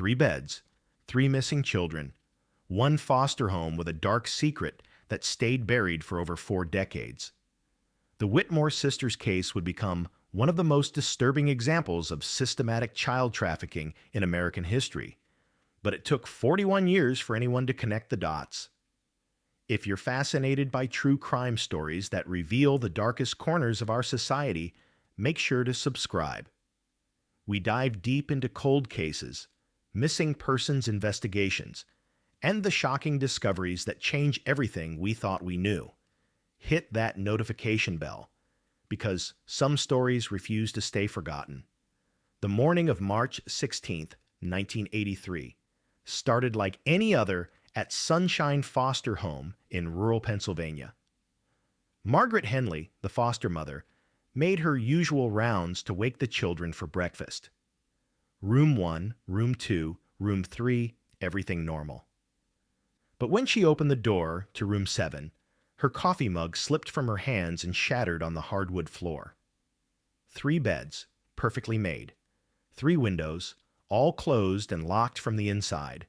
3 beds, 3 missing children, 1 foster home with a dark secret that stayed buried for over 4 decades. The Whitmore sisters' case would become one of the most disturbing examples of systematic child trafficking in American history, but it took 41 years for anyone to connect the dots. If you're fascinated by true crime stories that reveal the darkest corners of our society, make sure to subscribe. We dive deep into cold cases, missing persons investigations, and the shocking discoveries that change everything we thought we knew. Hit that notification bell, because some stories refuse to stay forgotten. The morning of March 16th, 1983, started like any other at Sunshine Foster Home in rural Pennsylvania. Margaret Henley, the foster mother, made her usual rounds to wake the children for breakfast. Room 1, Room 2, Room 3, everything normal. But when she opened the door to Room 7, her coffee mug slipped from her hands and shattered on the hardwood floor. 3 beds, perfectly made. 3 windows, all closed and locked from the inside.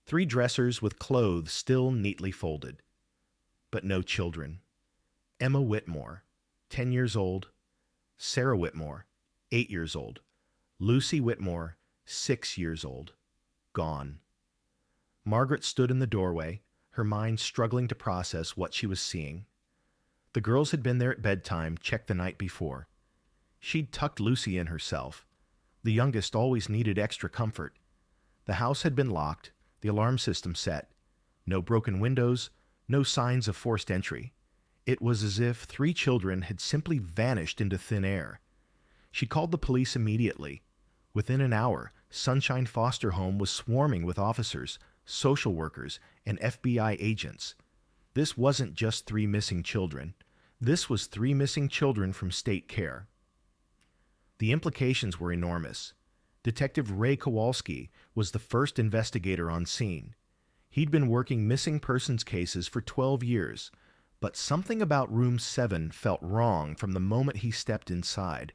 3 dressers with clothes still neatly folded. But no children. Emma Whitmore, 10 years old. Sarah Whitmore, 8 years old. Lucy Whitmore, 6 years old. Gone. Margaret stood in the doorway, her mind struggling to process what she was seeing. The girls had been there at bedtime, checked the night before. She'd tucked Lucy in herself. The youngest always needed extra comfort. The house had been locked, the alarm system set. No broken windows, no signs of forced entry. It was as if 3 children had simply vanished into thin air. She called the police immediately. Within an hour, Sunshine Foster Home was swarming with officers, social workers, and FBI agents. This wasn't just 3 missing children. This was 3 missing children from state care. The implications were enormous. Detective Ray Kowalski was the first investigator on scene. He'd been working missing persons cases for 12 years, but something about Room 7 felt wrong from the moment he stepped inside.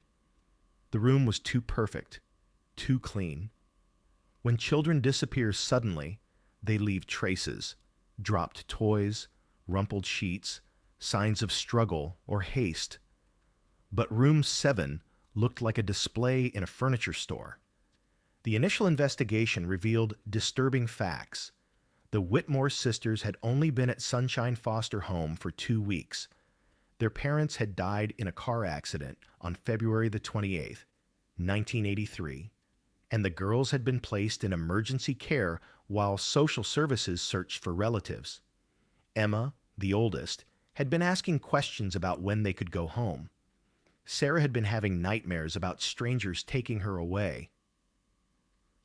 The room was too perfect, too clean. When children disappear suddenly, they leave traces, dropped toys, rumpled sheets, signs of struggle or haste. But Room 7 looked like a display in a furniture store. The initial investigation revealed disturbing facts. The Whitmore sisters had only been at Sunshine Foster Home for 2 weeks. Their parents had died in a car accident on February the 28th, 1983, and the girls had been placed in emergency care while social services searched for relatives. Emma, the oldest, had been asking questions about when they could go home. Sarah had been having nightmares about strangers taking her away.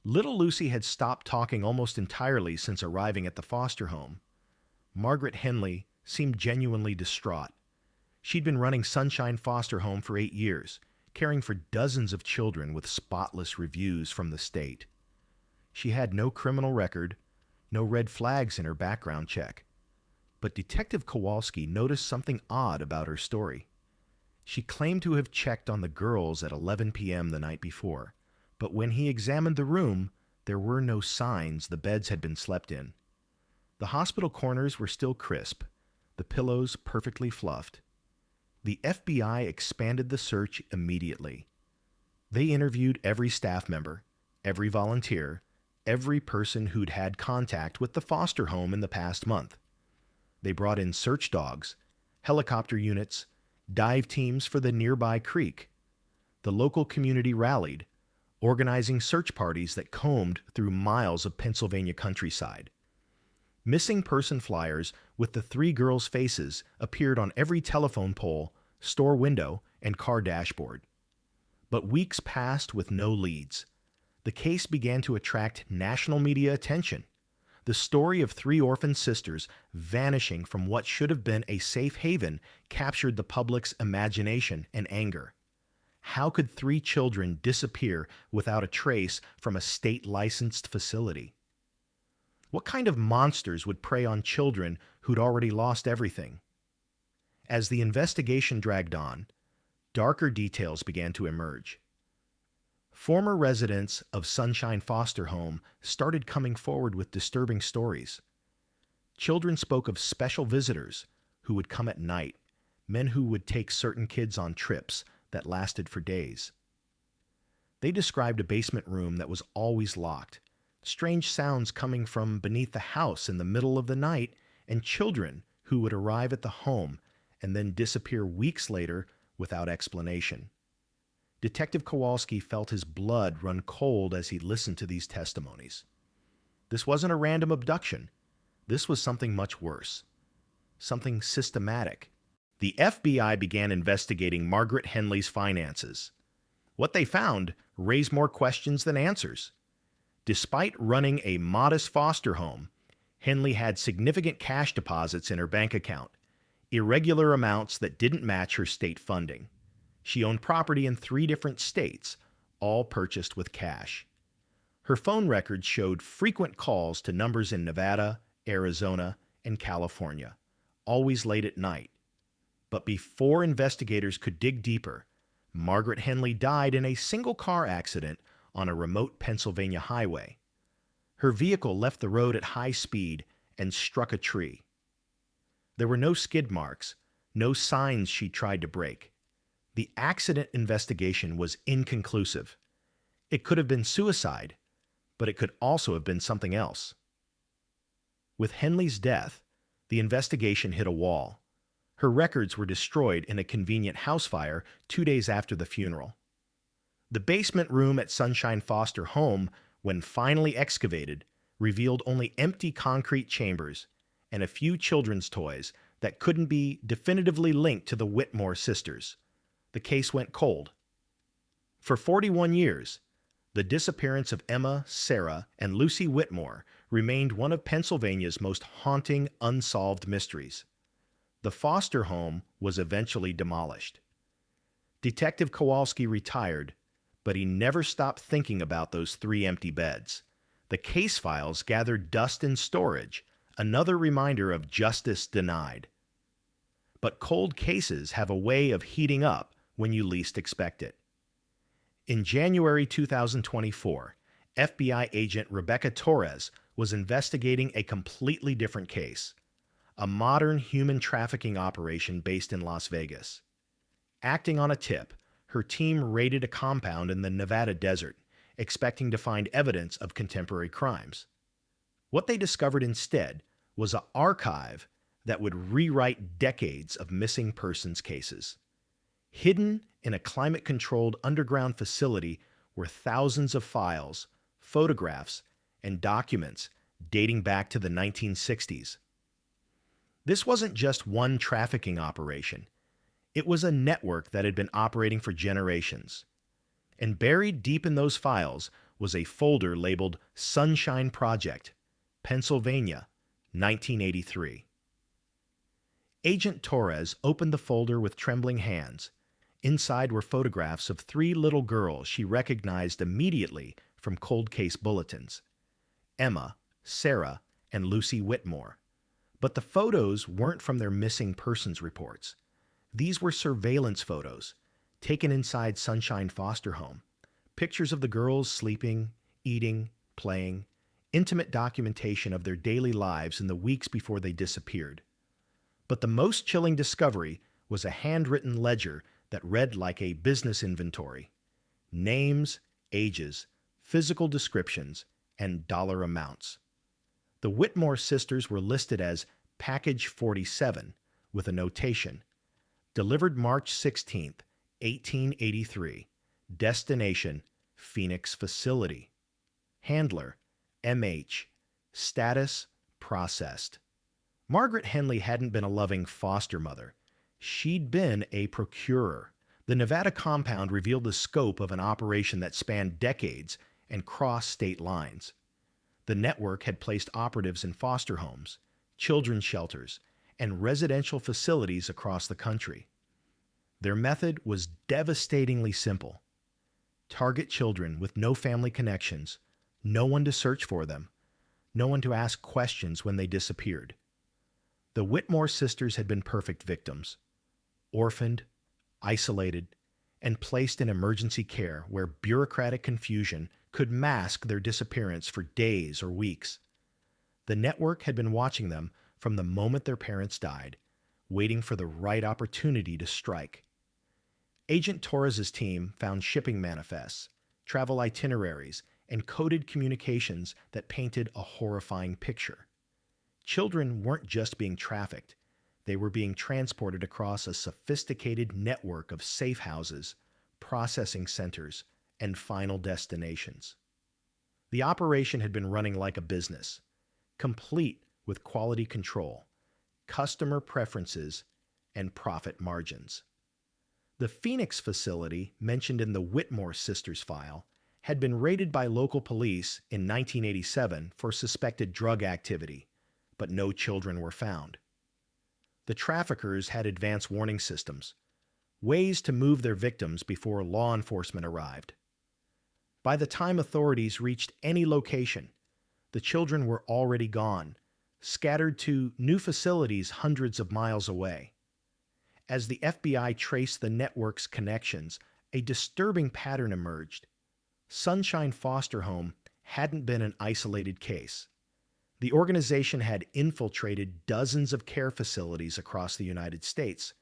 Little Lucy had stopped talking almost entirely since arriving at the foster home. Margaret Henley seemed genuinely distraught. She'd been running Sunshine Foster Home for 8 years, caring for dozens of children with spotless reviews from the state. She had no criminal record, no red flags in her background check. But Detective Kowalski noticed something odd about her story. She claimed to have checked on the girls at 11 p.m. the night before, but when he examined the room, there were no signs the beds had been slept in. The hospital corners were still crisp, the pillows perfectly fluffed. The FBI expanded the search immediately. They interviewed every staff member, every volunteer, every person who'd had contact with the foster home in the past month. They brought in search dogs, helicopter units, dive teams for the nearby creek. The local community rallied, organizing search parties that combed through miles of Pennsylvania countryside. Missing person flyers with the 3 girls' faces appeared on every telephone pole, store window, and car dashboard. But weeks passed with no leads. The case began to attract national media attention. The story of 3 orphan sisters vanishing from what should have been a safe haven captured the public's imagination and anger. How could 3 children disappear without a trace from a state-licensed facility? What kind of monsters would prey on children who'd already lost everything? As the investigation dragged on, darker details began to emerge. Former residents of Sunshine Foster Home started coming forward with disturbing stories. Children spoke of special visitors who would come at night, men who would take certain kids on trips that lasted for days. They described a basement room that was always locked, strange sounds coming from beneath the house in the middle of the night, and children who would arrive at the home and then disappear weeks later without explanation. Detective Kowalski felt his blood run cold as he listened to these testimonies. This wasn't a random abduction. This was something much worse, something systematic. The FBI began investigating Margaret Henley's finances. What they found raised more questions than answers. Despite running a modest foster home, Henley had significant cash deposits in her bank account, irregular amounts that didn't match her state funding. She owned property in 3 different states, all purchased with cash. Her phone records showed frequent calls to numbers in Nevada, Arizona, and California, always late at night. But before investigators could dig deeper, Margaret Henley died in a single-car accident on a remote Pennsylvania highway. Her vehicle left the road at high speed and struck a tree. There were no skid marks, no signs she tried to brake. The accident investigation was inconclusive. It could have been suicide, but it could also have been something else. With Henley's death, the investigation hit a wall. Her records were destroyed in a convenient house fire 2 days after the funeral. The basement room at Sunshine Foster Home, when finally excavated, revealed only empty concrete chambers and a few children's toys that couldn't be definitively linked to the Whitmore sisters. The case went cold. For 41 years, the disappearance of Emma, Sarah, and Lucy Whitmore remained one of Pennsylvania's most haunting unsolved mysteries. The foster home was eventually demolished. Detective Kowalski retired, but he never stopped thinking about those 3 empty beds. The case files gathered dust in storage, another reminder of justice denied. But cold cases have a way of heating up when you least expect it. In January 2024, FBI agent Rebecca Torres was investigating a completely different case, a modern human trafficking operation based in Las Vegas. Acting on a tip, her team raided a compound in the Nevada desert, expecting to find evidence of contemporary crimes. What they discovered instead was an archive that would rewrite decades of missing persons cases. Hidden in a climate-controlled underground facility were thousands of files, photographs, and documents dating back to the 1960s. This wasn't just one trafficking operation. It was a network that had been operating for generations. And buried deep in those files was a folder labeled Sunshine Project, Pennsylvania, 1983. Agent Torres opened the folder with trembling hands. Inside were photographs of 3 little girls she recognized immediately from cold case bulletins: Emma, Sarah, and Lucy Whitmore. But the photos weren't from their missing persons reports. These were surveillance photos taken inside Sunshine Foster Home. Pictures of the girls sleeping, eating, playing, intimate documentation of their daily lives in the weeks before they disappeared. But the most chilling discovery was a handwritten ledger that read like a business inventory: names, ages, physical descriptions, and dollar amounts. The Whitmore sisters were listed as Package 47 with a notation: delivered March 16, 1883, destination Phoenix facility. Handler MH, status processed. Margaret Henley hadn't been a loving foster mother. She'd been a procurer. The Nevada compound revealed the scope of an operation that spanned decades and crossed state lines. The network had placed operatives in foster homes, children's shelters, and residential facilities across the country. Their method was devastatingly simple: target children with no family connections, no one to search for them, no one to ask questions when they disappeared. The Whitmore sisters had been perfect victims: orphaned, isolated, and placed in emergency care where bureaucratic confusion could mask their disappearance for days or weeks. The network had been watching them from the moment their parents died, waiting for the right opportunity to strike. Agent Torres's team found shipping manifests, travel itineraries, and coded communications that painted a horrifying picture. Children weren't just being trafficked, they were being transported across a sophisticated network of safe houses, processing centers, and final destinations. The operation had been running like a business, complete with quality control, customer preferences, and profit margins. The Phoenix facility, mentioned in the Whitmore sisters file, had been raided by local police in 1987 for suspected drug activity, but no children were found. The traffickers had advanced warning systems, ways to move their victims before law enforcement arrived. By the time authorities reached any location, the children were already gone, scattered to new facilities hundreds of miles away. As the FBI traced the network's connections, a disturbing pattern emerged. Sunshine Foster Home hadn't been an isolated case. The organization had infiltrated dozens of care facilities across the United States,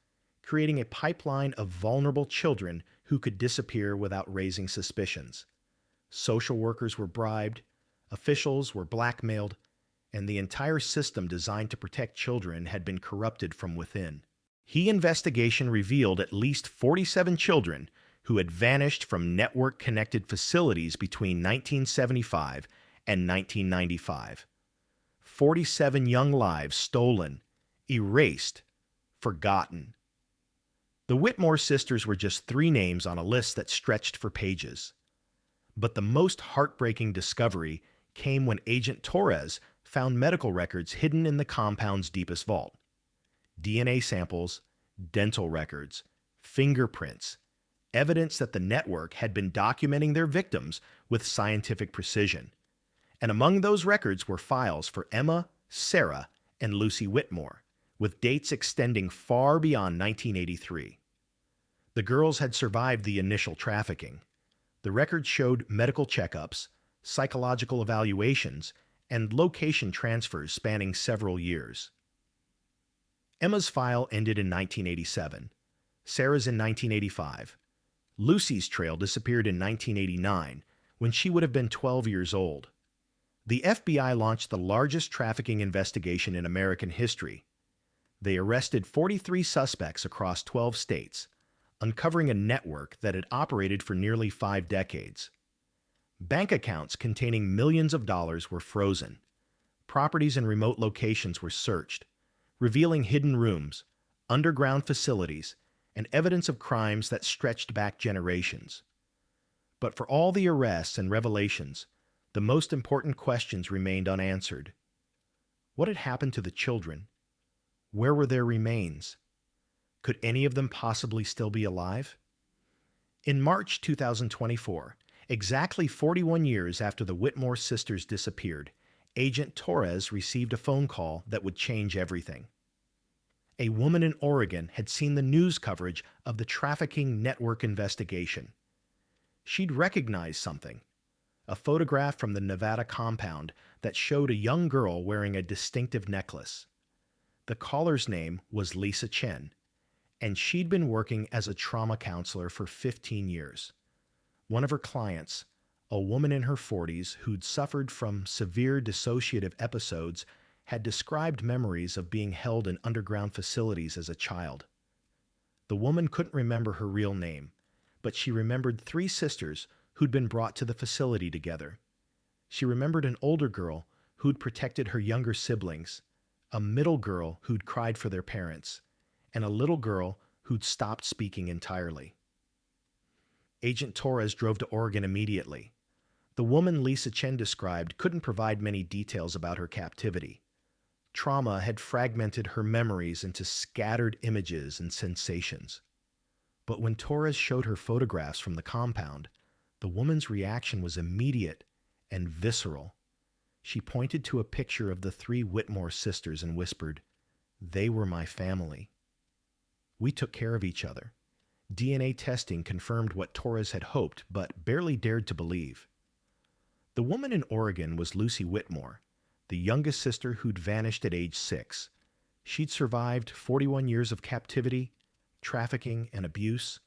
creating a pipeline of vulnerable children who could disappear without raising suspicions. Social workers were bribed, officials were blackmailed, and the entire system designed to protect children had been corrupted from within. The investigation revealed at least 47 children who had vanished from network-connected facilities between 1975 and 1995. 47 young lives stolen, erased, forgotten. The Whitmore sisters were just 3 names on a list that stretched for pages. But the most heartbreaking discovery came when Agent Torres found medical records hidden in the compound's deepest vault. DNA samples, dental records, fingerprints, evidence that the network had been documenting their victims with scientific precision. And among those records were files for Emma, Sarah, and Lucy Whitmore, with dates extending far beyond 1983. The girls had survived the initial trafficking. The records showed medical checkups, psychological evaluations, and location transfers spanning several years. Emma's file ended in 1987. Sarah's in 1985. Lucy's trail disappeared in 1989, when she would have been 12 years old. The FBI launched the largest trafficking investigation in American history. They arrested 43 suspects across 12 states, uncovering a network that had operated for nearly 5 decades. Bank accounts containing millions of dollars were frozen. Properties in remote locations were searched, revealing hidden rooms, underground facilities, and evidence of crimes that stretched back generations. But for all the arrests and revelations, the most important questions remained unanswered. What had happened to the children? Where were their remains? Could any of them possibly still be alive? In March 2024, exactly 41 years after the Whitmore sisters disappeared, Agent Torres received a phone call that would change everything. A woman in Oregon had seen the news coverage of the trafficking network investigation. She'd recognized something, a photograph from the Nevada compound that showed a young girl wearing a distinctive necklace. The caller's name was Lisa Chen, and she'd been working as a trauma counselor for 15 years. One of her clients, a woman in her 40s who'd suffered from severe dissociative episodes, had described memories of being held in underground facilities as a child. The woman couldn't remember her real name, but she remembered 3 sisters who'd been brought to the facility together. She remembered an older girl who'd protected her younger siblings, a middle girl who'd cried for their parents, and a little girl who'd stopped speaking entirely. Agent Torres drove to Oregon immediately. The woman Lisa Chen described couldn't provide many details about her captivity. Trauma had fragmented her memories into scattered images and sensations. But when Torres showed her photographs from the compound, the woman's reaction was immediate and visceral. She pointed to a picture of the 3 Whitmore sisters and whispered, "They were my family. We took care of each other. DNA testing confirmed what Torres had hoped but barely dared to believe. The woman in Oregon was Lucy Whitmore, the youngest sister who'd vanished at age 6. She'd survived 41 years of captivity, trafficking, and abuse,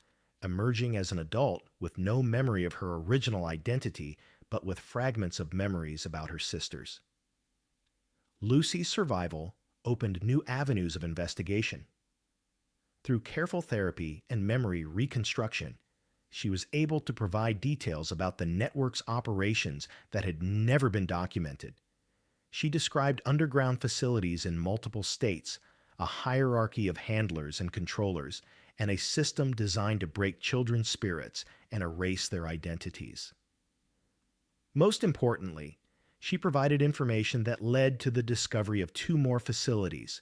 emerging as an adult with no memory of her original identity, but with fragments of memories about her sisters. Lucy's survival opened new avenues of investigation. Through careful therapy and memory reconstruction, she was able to provide details about the network's operations that had never been documented. She described underground facilities in multiple states, a hierarchy of handlers and controllers, and a system designed to break children's spirits and erase their identities. Most importantly, she provided information that led to the discovery of 2 more facilities,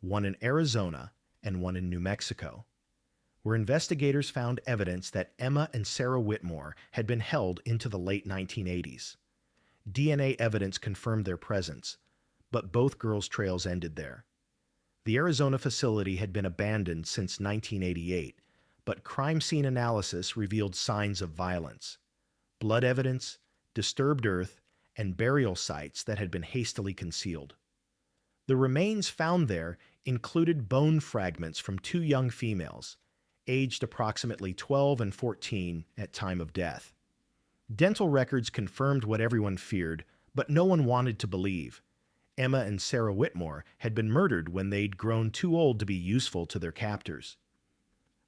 one in Arizona and one in New Mexico, where investigators found evidence that Emma and Sarah Whitmore had been held into the late 1980s. DNA evidence confirmed their presence, but both girls' trails ended there. The Arizona facility had been abandoned since 1988, but crime scene analysis revealed signs of violence, blood evidence, disturbed earth, and burial sites that had been hastily concealed. The remains found there included bone fragments from 2 young females, aged approximately 12 and 14 at time of death. Dental records confirmed what everyone feared, but no one wanted to believe. Emma and Sarah Whitmore had been murdered when they'd grown too old to be useful to their captors.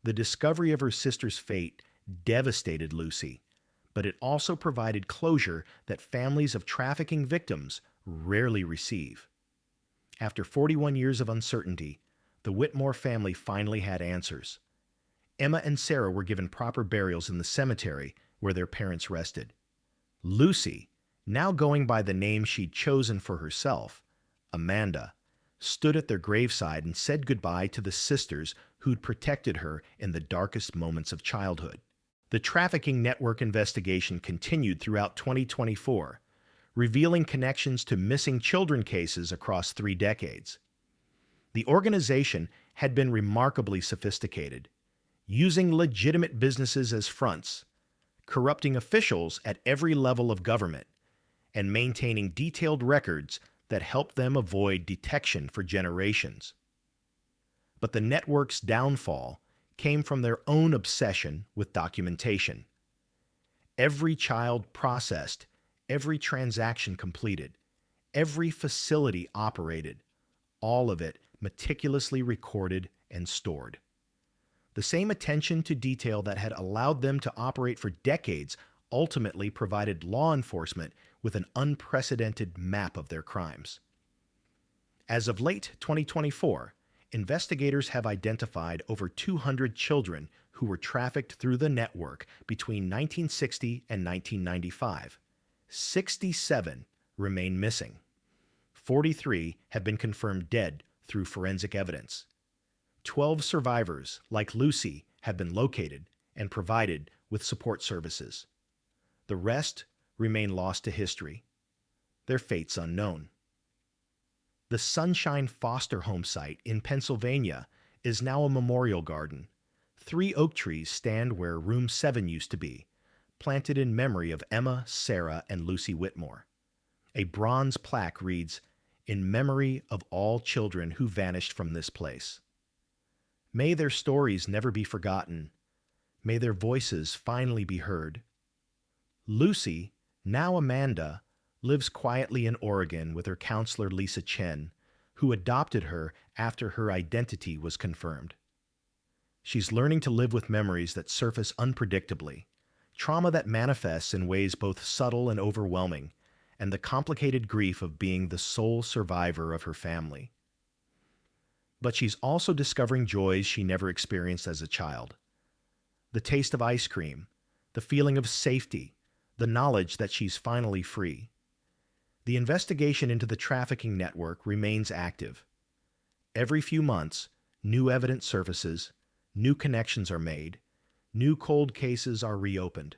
The discovery of her sister's fate devastated Lucy, but it also provided closure that families of trafficking victims rarely receive. After 41 years of uncertainty, the Whitmore family finally had answers. Emma and Sarah were given proper burials in the cemetery where their parents rested. Lucy, now going by the name she'd chosen for herself, Amanda, stood at their graveside and said goodbye to the sisters who'd protected her in the darkest moments of childhood. The trafficking network investigation continued throughout 2024, revealing connections to missing children cases across 3 decades. The organization had been remarkably sophisticated, using legitimate businesses as fronts, corrupting officials at every level of government, and maintaining detailed records that helped them avoid detection for generations. But the network's downfall came from their own obsession with documentation. Every child processed, every transaction completed, every facility operated, all of it meticulously recorded and stored. The same attention to detail that had allowed them to operate for decades ultimately provided law enforcement with an unprecedented map of their crimes. As of late 2024, investigators have identified over 200 children who were trafficked through the network between 1960 and 1995. 67 remain missing. 43 have been confirmed dead through forensic evidence. 12 survivors, like Lucy, have been located and provided with support services. The rest remain lost to history, their fates unknown. The Sunshine Foster Home site in Pennsylvania is now a memorial garden. 3 oak trees stand where Room 7 used to be, planted in memory of Emma, Sarah, and Lucy Whitmore. A bronze plaque reads, "In memory of all children who vanished from this place." May their stories never be forgotten. May their voices finally be heard. Lucy, now Amanda, lives quietly in Oregon with her counselor Lisa Chen, who adopted her after her identity was confirmed. She's learning to live with memories that surface unpredictably, trauma that manifests in ways both subtle and overwhelming, and the complicated grief of being the sole survivor of her family. But she's also discovering joys she never experienced as a child. The taste of ice cream, the feeling of safety, the knowledge that she's finally free. The investigation into the trafficking network remains active. Every few months, new evidence surfaces, new connections are made, new cold cases are reopened.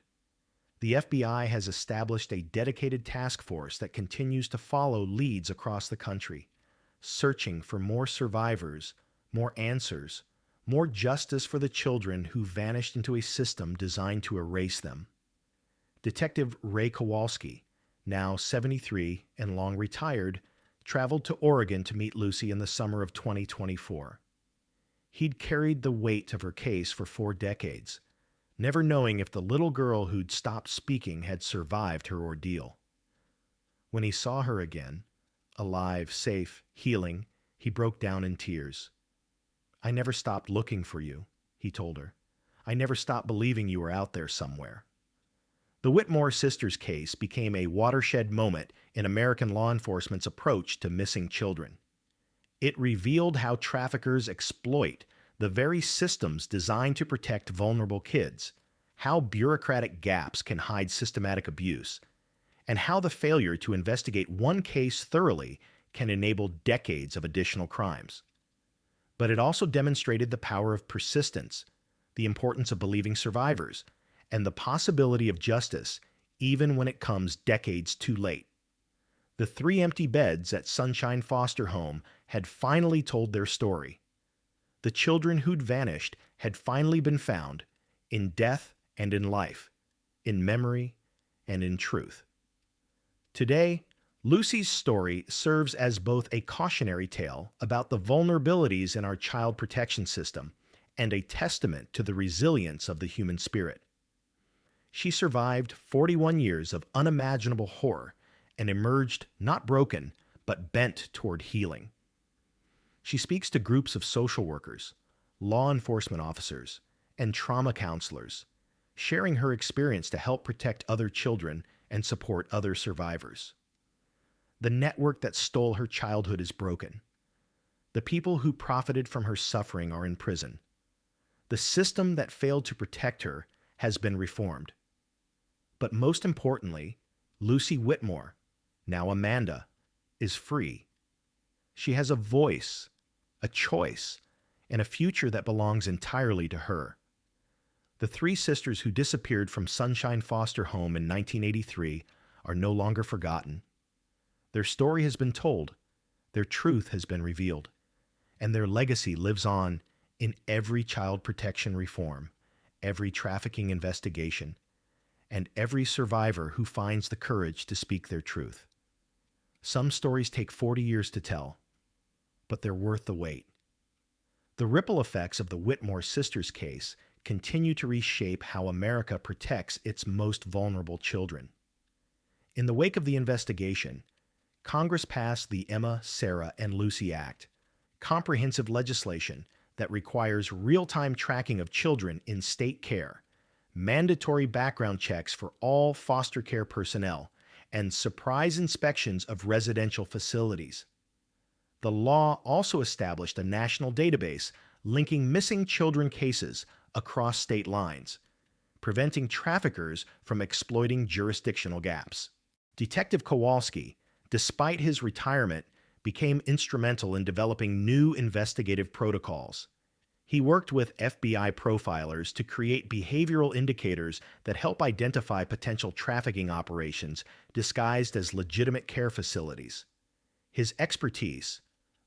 The FBI has established a dedicated task force that continues to follow leads across the country, searching for more survivors, more answers, more justice for the children who vanished into a system designed to erase them. Detective Ray Kowalski, now 73 and long retired, traveled to Oregon to meet Lucy in the summer of 2024. He'd carried the weight of her case for 4 decades, never knowing if the little girl who'd stopped speaking had survived her ordeal. When he saw her again, alive, safe, healing, he broke down in tears. "I never stopped looking for you," he told her. "I never stopped believing you were out there somewhere." The Whitmore sisters case became a watershed moment in American law enforcement's approach to missing children. It revealed how traffickers exploit the very systems designed to protect vulnerable kids, how bureaucratic gaps can hide systematic abuse, and how the failure to investigate one case thoroughly can enable decades of additional crimes. But it also demonstrated the power of persistence, the importance of believing survivors, and the possibility of justice even when it comes decades too late. The 3 empty beds at Sunshine Foster Home had finally told their story. The children who'd vanished had finally been found, in death and in life, in memory and in truth. Today, Lucy's story serves as both a cautionary tale about the vulnerabilities in our child protection system and a testament to the resilience of the human spirit. She survived 41 years of unimaginable horror and emerged not broken, but bent toward healing. She speaks to groups of social workers, law enforcement officers, and trauma counselors, sharing her experience to help protect other children and support other survivors. The network that stole her childhood is broken. The people who profited from her suffering are in prison. The system that failed to protect her has been reformed. But most importantly, Lucy Whitmore, now Amanda, is free. She has a voice, a choice, and a future that belongs entirely to her. The 3 sisters who disappeared from Sunshine Foster Home in 1983 are no longer forgotten. Their story has been told, their truth has been revealed, and their legacy lives on in every child protection reform, every trafficking investigation, and every survivor who finds the courage to speak their truth. Some stories take 40 years to tell, but they're worth the wait. The ripple effects of the Whitmore sisters case continue to reshape how America protects its most vulnerable children. In the wake of the investigation, Congress passed the Emma, Sarah, and Lucy Act, comprehensive legislation that requires real-time tracking of children in state care, mandatory background checks for all foster care personnel, and surprise inspections of residential facilities. The law also established a national database linking missing children cases across state lines, preventing traffickers from exploiting jurisdictional gaps. Detective Kowalski, despite his retirement, became instrumental in developing new investigative protocols. He worked with FBI profilers to create behavioral indicators that help identify potential trafficking operations disguised as legitimate care facilities. His expertise,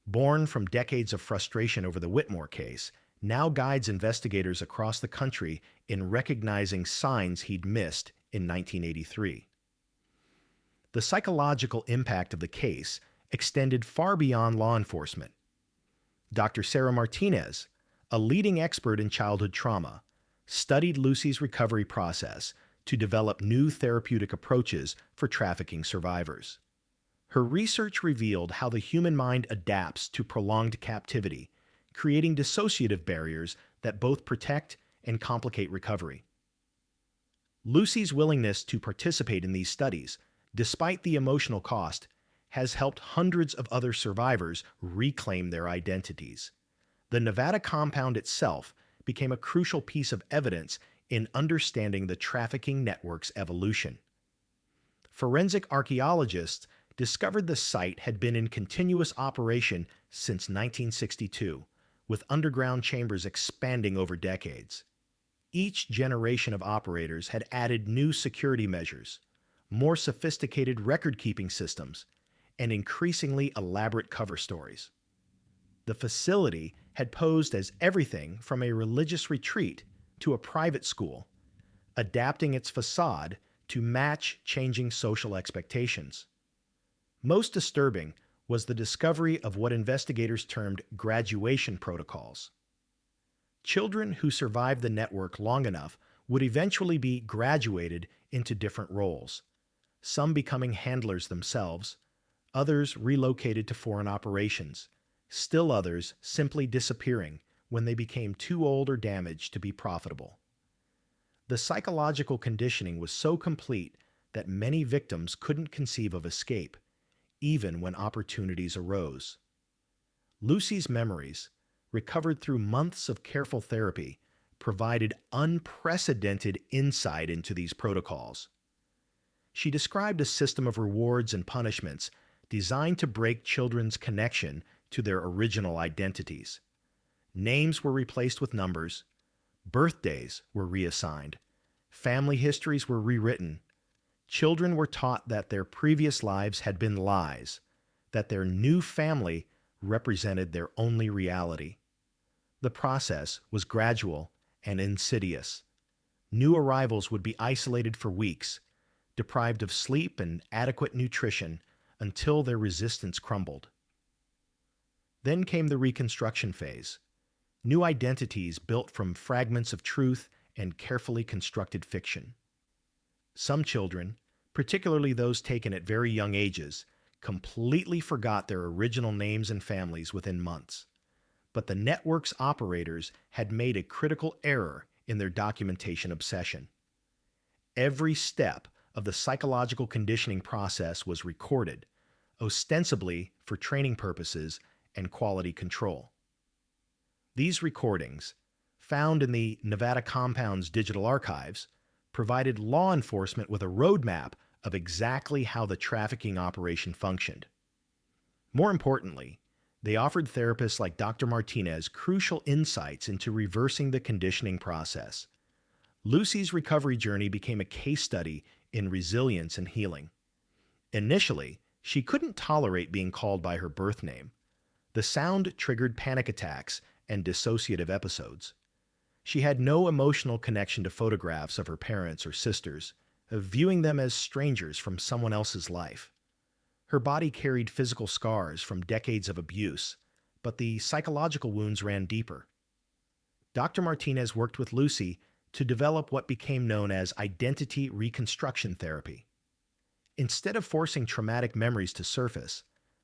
born from decades of frustration over the Whitmore case, now guides investigators across the country in recognizing signs he'd missed in 1983. The psychological impact of the case extended far beyond law enforcement. Dr. Sarah Martinez, a leading expert in childhood trauma, studied Lucy's recovery process to develop new therapeutic approaches for trafficking survivors. Her research revealed how the human mind adapts to prolonged captivity, creating dissociative barriers that both protect and complicate recovery. Lucy's willingness to participate in these studies, despite the emotional cost, has helped hundreds of other survivors reclaim their identities. The Nevada compound itself became a crucial piece of evidence in understanding the trafficking network's evolution. Forensic archaeologists discovered the site had been in continuous operation since 1962, with underground chambers expanding over decades. Each generation of operators had added new security measures, more sophisticated record-keeping systems, and increasingly elaborate cover stories. The facility had posed as everything from a religious retreat to a private school, adapting its facade to match changing social expectations. Most disturbing was the discovery of what investigators termed graduation protocols. Children who survived the network long enough would eventually be graduated into different roles, some becoming handlers themselves, others relocated to foreign operations, still others simply disappearing when they became too old or damaged to be profitable. The psychological conditioning was so complete that many victims couldn't conceive of escape, even when opportunities arose. Lucy's memories, recovered through months of careful therapy, provided unprecedented insight into these protocols. She described a system of rewards and punishments designed to break children's connection to their original identities. Names were replaced with numbers, birthdays were reassigned, family histories were rewritten. Children were taught that their previous lives had been lies, that their new family represented their only reality. The process was gradual and insidious. New arrivals would be isolated for weeks, deprived of sleep and adequate nutrition until their resistance crumbled. Then came the reconstruction phase, new identities built from fragments of truth and carefully constructed fiction. Some children, particularly those taken at very young ages, completely forgot their original names and families within months. But the network's operators had made a critical error in their documentation obsession. Every step of the psychological conditioning process was recorded, ostensibly for training purposes and quality control. These recordings, found in the Nevada Compound's digital archives, provided law enforcement with a roadmap of exactly how the trafficking operation functioned. More importantly, they offered therapists like Dr. Martinez crucial insights into reversing the conditioning process. Lucy's recovery journey became a case study in resilience and healing. Initially, she couldn't tolerate being called by her birth name. The sound triggered panic attacks and dissociative episodes. She had no emotional connection to photographs of her parents or sisters, viewing them as strangers from someone else's life. Her body carried physical scars from decades of abuse, but the psychological wounds ran deeper. Dr. Martinez worked with Lucy to develop what became known as identity reconstruction therapy. Instead of forcing traumatic memories to surface,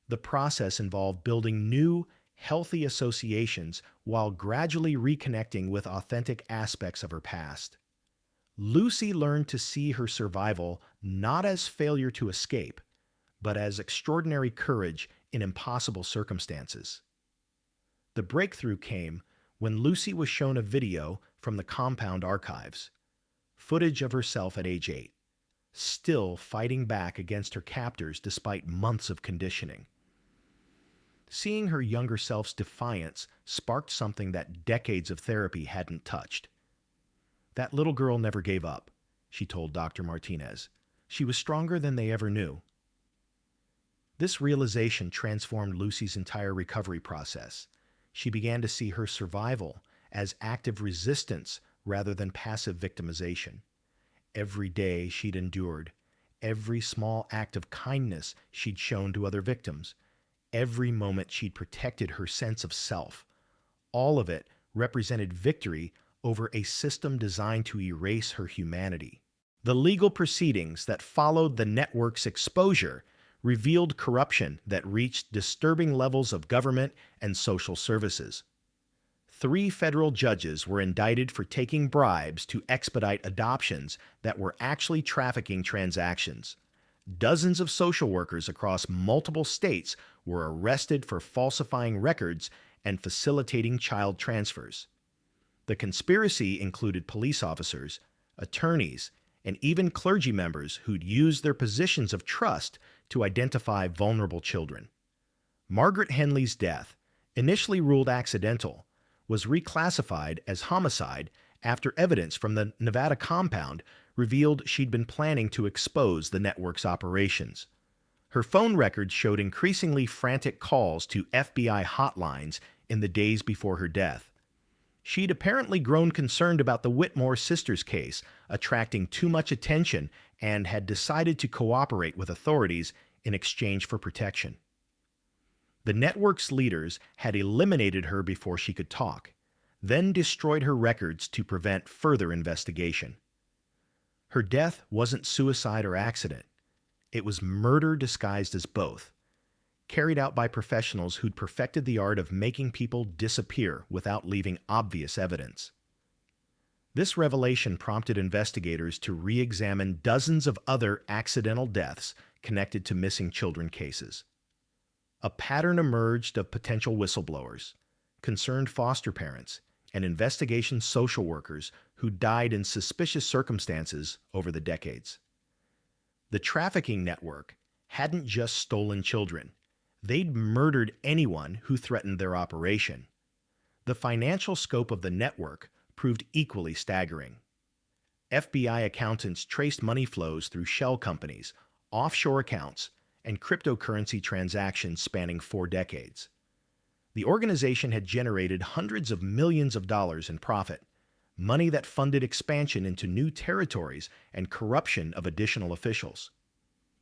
the process involved building new, healthy associations while gradually reconnecting with authentic aspects of her past. Lucy learned to see her survival not as failure to escape, but as extraordinary courage in impossible circumstances. The breakthrough came when Lucy was shown a video from the compound archives, footage of herself at age 8, still fighting back against her captors despite months of conditioning. Seeing her younger self's defiance sparked something that decades of therapy hadn't touched. "That little girl never gave up," she told Dr. Martinez. "She was stronger than they ever knew." This realization transformed Lucy's entire recovery process. She began to see her survival as active resistance rather than passive victimization. Every day she'd endured, every small act of kindness she'd shown to other victims, every moment she'd protected her sense of self, all of it represented victory over a system designed to erase her humanity. The legal proceedings that followed the network's exposure revealed corruption that reached disturbing levels of government and social services. 3 federal judges were indicted for taking bribes to expedite adoptions that were actually trafficking transactions. Dozens of social workers across multiple states were arrested for falsifying records and facilitating child transfers. The conspiracy included police officers, attorneys, and even clergy members who'd used their positions of trust to identify vulnerable children. Margaret Henley's death, initially ruled accidental, was reclassified as homicide after evidence from the Nevada compound revealed she'd been planning to expose the network's operations. Her phone records showed increasingly frantic calls to FBI hotlines in the days before her death. She'd apparently grown concerned about the Whitmore sisters' case, attracting too much attention, and had decided to cooperate with authorities in exchange for protection. The network's leaders had eliminated her before she could talk, then destroyed her records to prevent further investigation. Her death wasn't suicide or accident. It was murder disguised as both, carried out by professionals who'd perfected the art of making people disappear without leaving obvious evidence. This revelation prompted investigators to re-examine dozens of other accidental deaths connected to missing children cases. A pattern emerged of potential whistleblowers, concerned foster parents, and investigation social workers who died in suspicious circumstances over the decades. The trafficking network hadn't just stolen children. They'd murdered anyone who threatened their operation. The financial scope of the network proved equally staggering. FBI accountants traced money flows through shell companies, offshore accounts, and cryptocurrency transactions spanning 4 decades. The organization had generated hundreds of millions of dollars in profit, money that funded expansion into new territories and corruption of additional officials.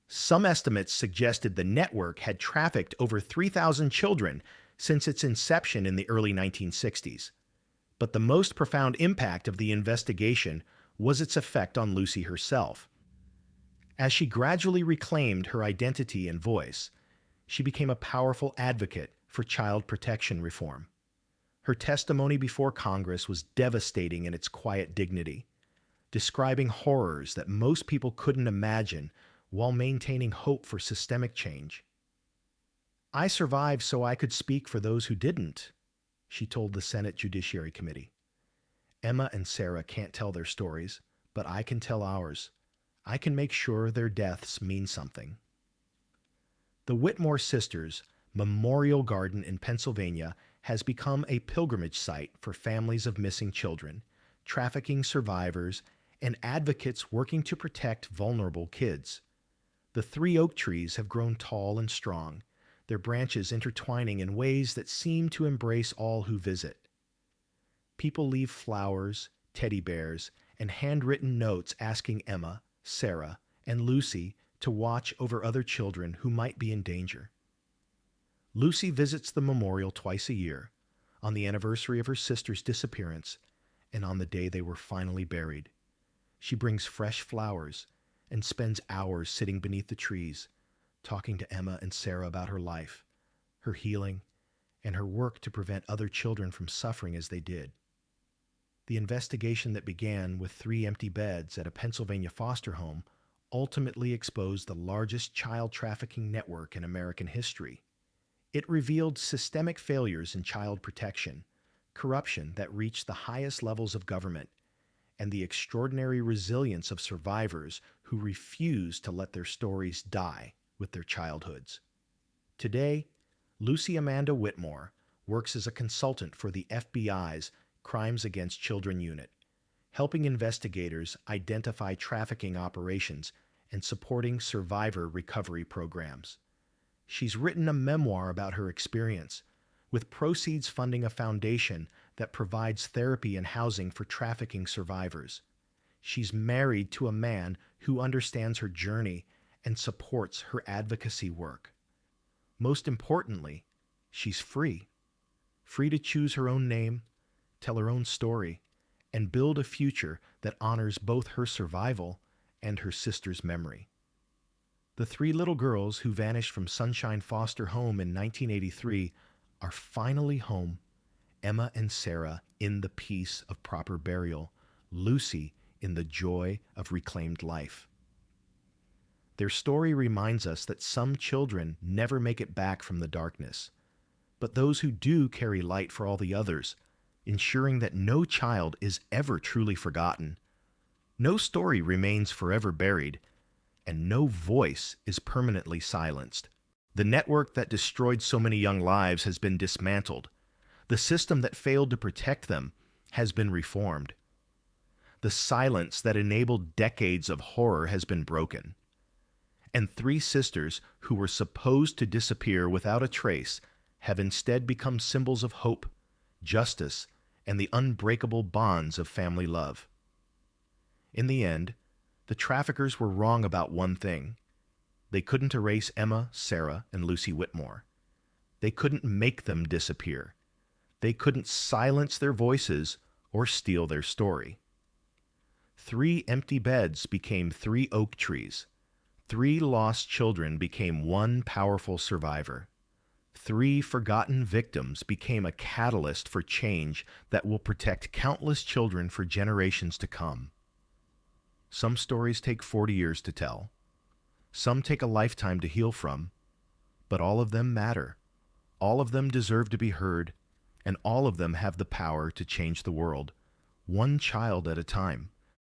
Some estimates suggested the network had trafficked over 3,000 children since its inception in the early 1960s. But the most profound impact of the investigation was its effect on Lucy herself. As she gradually reclaimed her identity and voice, she became a powerful advocate for child protection reform. Her testimony before Congress was devastating in its quiet dignity, describing horrors that most people couldn't imagine while maintaining hope for systemic change. "I survived so I could speak for those who didn't," she told the Senate Judiciary Committee. "Emma and Sarah can't tell their stories, but I can tell ours. I can make sure their deaths mean something." The Whitmore Sisters Memorial Garden in Pennsylvania has become a pilgrimage site for families of missing children, trafficking survivors, and advocates working to protect vulnerable kids. The 3 oak trees have grown tall and strong, their branches intertwining in ways that seem to embrace all who visit. People leave flowers, teddy bears, and handwritten notes asking Emma, Sarah, and Lucy to watch over other children who might be in danger. Lucy visits the memorial twice a year, on the anniversary of her sister's disappearance and on the day they were finally buried. She brings fresh flowers and spends hours sitting beneath the trees, talking to Emma and Sarah about her life, her healing, and her work to prevent other children from suffering as they did. The investigation that began with 3 empty beds at a Pennsylvania foster home ultimately exposed the largest child trafficking network in American history. It revealed systemic failures in child protection, corruption that reached the highest levels of government, and the extraordinary resilience of survivors who refused to let their stories die with their childhoods. Today, Lucy Amanda Whitmore works as a consultant for the FBI's Crimes Against Children Unit, helping investigators identify trafficking operations and supporting survivor recovery programs. She's written a memoir about her experience, with proceeds funding a foundation that provides therapy and housing for trafficking survivors. She's married to a man who understands her journey and supports her advocacy work. Most importantly, she's free. Free to choose her own name, tell her own story, and build a future that honors both her survival and her sister's memory. The 3 little girls who vanished from Sunshine Foster Home in 1983 are finally home, Emma and Sarah in the peace of proper burial, Lucy in the joy of reclaimed life. Their story reminds us that some children never make it back from the darkness, but those who do carry light for all the others, ensuring that no child is ever truly forgotten. No story remains forever buried, and no voice is permanently silenced. The network that destroyed so many young lives has been dismantled. The system that failed to protect them has been reformed. The silence that enabled decades of horror has been broken. And 3 sisters who were supposed to disappear without a trace have instead become symbols of hope, justice, and the unbreakable bonds of family love. In the end, the traffickers were wrong about one thing. They couldn't erase Emma, Sarah, and Lucy Whitmore. They couldn't make them disappear. They couldn't silence their voices or steal their story. 3 empty beds became 3 oak trees. 3 lost children became 1 powerful survivor. 3 forgotten victims became a catalyst for change that will protect countless children for generations to come. Some stories take 40 years to tell. Some take a lifetime to heal from. But all of them matter. All of them deserve to be heard, and all of them have the power to change the world, one child at a time.